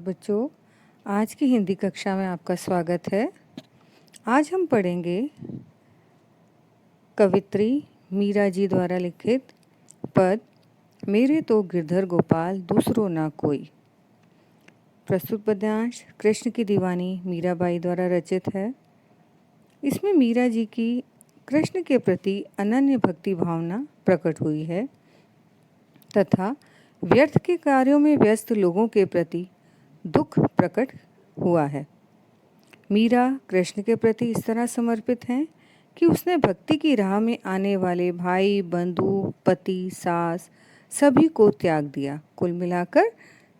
बच्चों, आज की हिंदी कक्षा में आपका स्वागत है। आज हम पढ़ेंगे कवित्री मीरा जी द्वारा लिखित पद मेरे तो गिरधर गोपाल दूसरो ना कोई। प्रस्तुत पद्यांश कृष्ण की दीवानी मीराबाई द्वारा रचित है। इसमें मीरा जी की कृष्ण के प्रति अनन्य भक्ति भावना प्रकट हुई है तथा व्यर्थ के कार्यों में व्यस्त लोगों के प्रति दुख प्रकट हुआ है। मीरा कृष्ण के प्रति इस तरह समर्पित हैं कि उसने भक्ति की राह में आने वाले भाई, बंधु, पति, सास सभी को त्याग दिया। कुल मिलाकर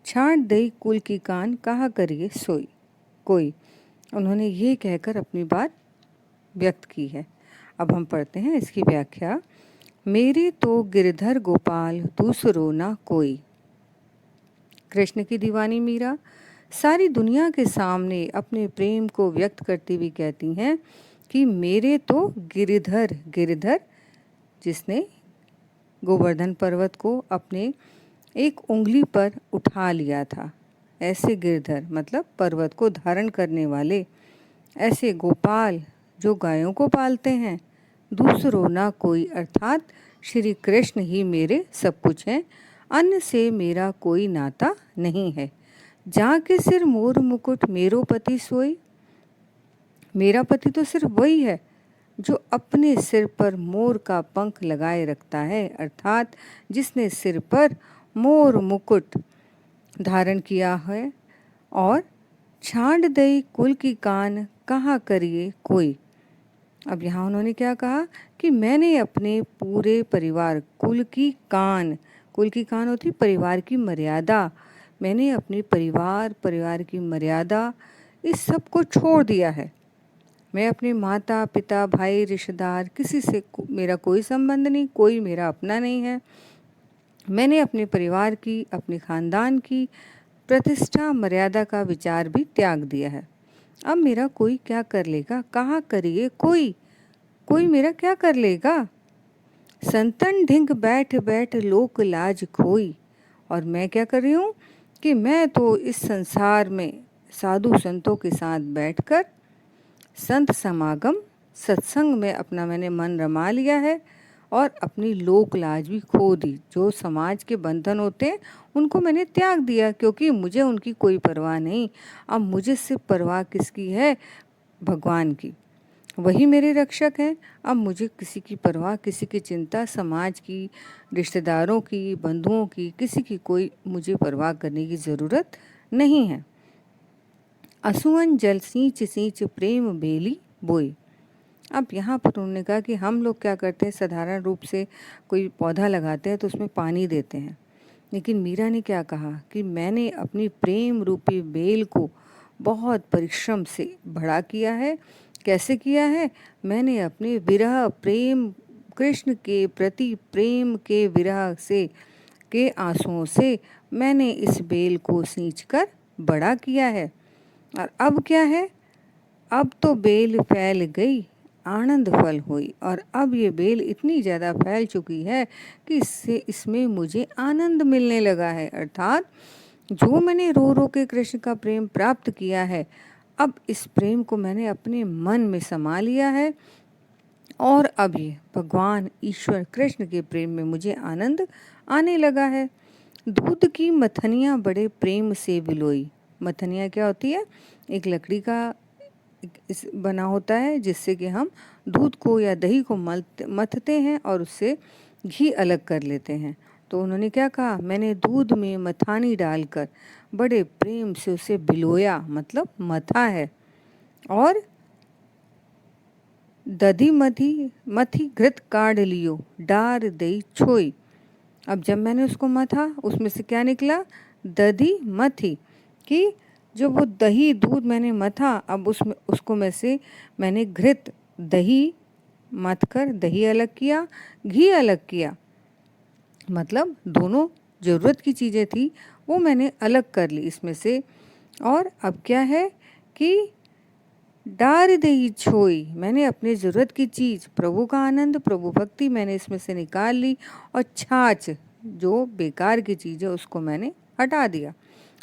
छांट दई कुल की कान कहा करिए सोई कोई। उन्होंने ये कहकर अपनी बात व्यक्त की है। अब हम पढ़ते हैं इसकी व्याख्या। मेरे तो गिरधर गोपाल दूसरो ना कोई। कृष्ण की दीवानी मीरा सारी दुनिया के सामने अपने प्रेम को व्यक्त करती हुई कहती हैं कि मेरे तो गिरधर, गिरधर जिसने गोवर्धन पर्वत को अपने एक उंगली पर उठा लिया था, ऐसे गिरधर मतलब पर्वत को धारण करने वाले, ऐसे गोपाल जो गायों को पालते हैं, दूसरो ना कोई अर्थात श्री कृष्ण ही मेरे सब कुछ हैं, अन्य से मेरा कोई नाता नहीं है। जाके सिर मोर मुकुट मेरो पति सोई। मेरा पति तो सिर्फ वही है जो अपने सिर पर मोर का पंख लगाए रखता है, अर्थात जिसने सिर पर मोर मुकुट धारण किया है। और छांट दई कुल की कान कहा करिए कोई। अब यहाँ उन्होंने क्या कहा कि मैंने अपने पूरे परिवार, कुल की कान होती परिवार की मर्यादा, मैंने अपने परिवार की मर्यादा इस सब को छोड़ दिया है। मैं अपने माता पिता भाई रिश्तेदार किसी से मेरा कोई संबंध नहीं, कोई मेरा अपना नहीं है। मैंने अपने परिवार की, अपने खानदान की प्रतिष्ठा मर्यादा का विचार भी त्याग दिया है। अब मेरा कोई क्या कर लेगा, कहा करिए कोई मेरा क्या कर लेगा। संतन ढिंग बैठ बैठ लोक लाज खोई। और मैं क्या कर रही हूँ कि मैं तो इस संसार में साधु संतों के साथ बैठकर संत समागम सत्संग में अपना मैंने मन रमा लिया है और अपनी लोक लाज भी खो दी। जो समाज के बंधन होते हैं उनको मैंने त्याग दिया, क्योंकि मुझे उनकी कोई परवाह नहीं। अब मुझे सिर्फ परवाह किसकी है, भगवान की, वही मेरे रक्षक हैं। अब मुझे किसी की परवाह, किसी की चिंता, समाज की, रिश्तेदारों की, बंधुओं की, किसी की कोई मुझे परवाह करने की ज़रूरत नहीं है। असुअन जल सींच सींच प्रेम बेली बोई। अब यहाँ पर उन्होंने कहा कि हम लोग क्या करते हैं, साधारण रूप से कोई पौधा लगाते हैं तो उसमें पानी देते हैं, लेकिन मीरा ने क्या कहा कि मैंने अपनी प्रेम रूपी बेल को बहुत परिश्रम से बड़ा किया है। कैसे किया है, मैंने अपने विरह प्रेम, कृष्ण के प्रति प्रेम के विरह से के आंसुओं से मैंने इस बेल को सींचकर बड़ा किया है। और अब क्या है, अब तो बेल फैल गई आनंद फल हुई। और अब ये बेल इतनी ज़्यादा फैल चुकी है कि इसमें मुझे आनंद मिलने लगा है, अर्थात जो मैंने रो रो के कृष्ण का प्रेम प्राप्त किया है, अब इस प्रेम को मैंने अपने मन में समा लिया है और अब ये भगवान ईश्वर कृष्ण के प्रेम में मुझे आनंद आने लगा है। दूध की मथनियाँ बड़े प्रेम से बिलोई। मथनियाँ क्या होती है, एक लकड़ी का बना होता है जिससे कि हम दूध को या दही को मथते हैं और उससे घी अलग कर लेते हैं। तो उन्होंने क्या कहा, मैंने दूध में मथानी डालकर बड़े प्रेम से उसे बिलोया, मतलब मथा है। और दधी मथी घृत काढ़ लियो डार दई छोई। अब जब मैंने उसको मथा, उसमें से क्या निकला, दधी मथी, कि जो वो दही दूध मैंने मथा, अब उसको में से मैंने घृत दही मथ कर दही अलग किया, घी अलग किया, मतलब दोनों ज़रूरत की चीज़ें थी वो मैंने अलग कर ली इसमें से। और अब क्या है कि डार दही छोई, मैंने अपने ज़रूरत की चीज़ प्रभु का आनंद, प्रभु भक्ति मैंने इसमें से निकाल ली, और छाछ जो बेकार की चीज़ है उसको मैंने हटा दिया।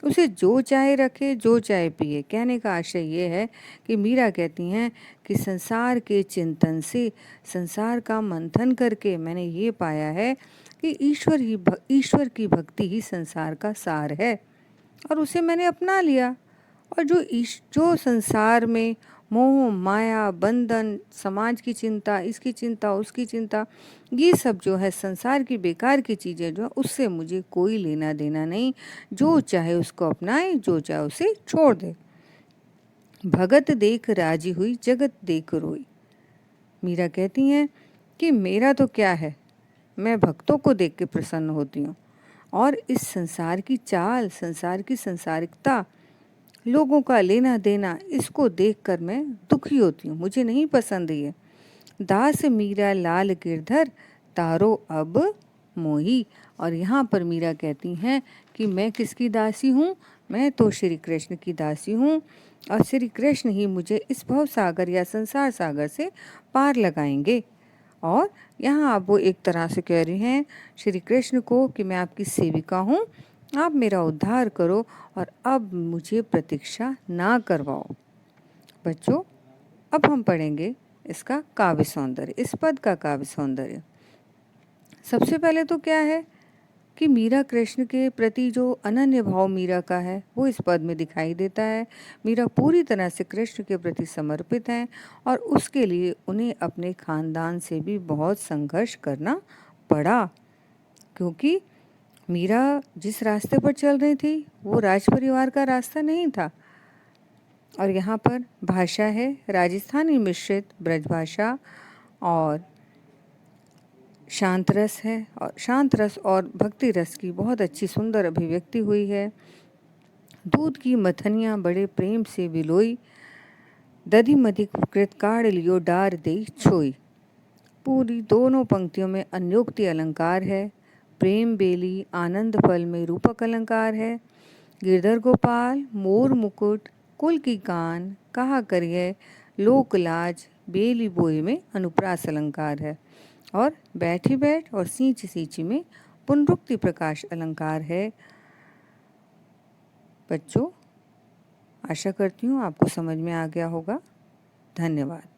उसे जो चाहे रखे, जो चाहे पिए। कहने का आशय ये है कि मीरा कहती हैं कि संसार के चिंतन से, संसार का मंथन करके मैंने ये पाया है कि ईश्वर की भक्ति ही संसार का सार है, और उसे मैंने अपना लिया। और जो संसार में मोह माया बंधन, समाज की चिंता, इसकी चिंता उसकी चिंता, ये सब जो है संसार की बेकार की चीज़ें जो है, उससे मुझे कोई लेना देना नहीं। जो चाहे उसको अपनाए, जो चाहे उसे छोड़ दे। भगत देख राजी हुई, जगत देख रोई। मीरा कहती हैं कि मेरा तो क्या है, मैं भक्तों को देख के प्रसन्न होती हूँ, और इस संसार की चाल, संसार की संसारिकता, लोगों का लेना देना, इसको देखकर मैं दुखी होती हूँ, मुझे नहीं पसंद ये। दास मीरा लाल गिरधर, तारो अब मोही। और यहाँ पर मीरा कहती हैं कि मैं किसकी दासी हूँ, मैं तो श्री कृष्ण की दासी हूँ, और श्री कृष्ण ही मुझे इस भव सागर या संसार सागर से पार लगाएंगे। और यहाँ आप वो एक तरह से कह रही हैं श्री कृष्ण को कि मैं आपकी सेविका हूँ, आप मेरा उद्धार करो और अब मुझे प्रतीक्षा ना करवाओ। बच्चों, अब हम पढ़ेंगे इसका काव्य सौंदर्य, इस पद का काव्य सौंदर्य। सबसे पहले तो क्या है कि मीरा कृष्ण के प्रति जो अनन्य भाव मीरा का है वो इस पद में दिखाई देता है। मीरा पूरी तरह से कृष्ण के प्रति समर्पित हैं, और उसके लिए उन्हें अपने खानदान से भी बहुत संघर्ष करना पड़ा, क्योंकि मीरा जिस रास्ते पर चल रही थी वो राज परिवार का रास्ता नहीं था। और यहाँ पर भाषा है राजस्थानी मिश्रित ब्रज भाषा, और शांत रस है, और शांत रस और भक्ति रस की बहुत अच्छी सुंदर अभिव्यक्ति हुई है। दूध की मथनियाँ बड़े प्रेम से विलोई, दधि मधि कृत काढ़ लियो डार दे छोई। पूरी दोनों पंक्तियों में अन्योक्ति अलंकार है। प्रेम बेली आनंद फल में रूपक अलंकार है। गिरधर गोपाल मोर मुकुट कुल की कान कहा करिए लोक लाज बेली बोए में अनुप्रास अलंकार है। और बैठी बैठ और सींच सींची में पुनरुक्ति प्रकाश अलंकार है। बच्चों, आशा करती हूँ आपको समझ में आ गया होगा। धन्यवाद।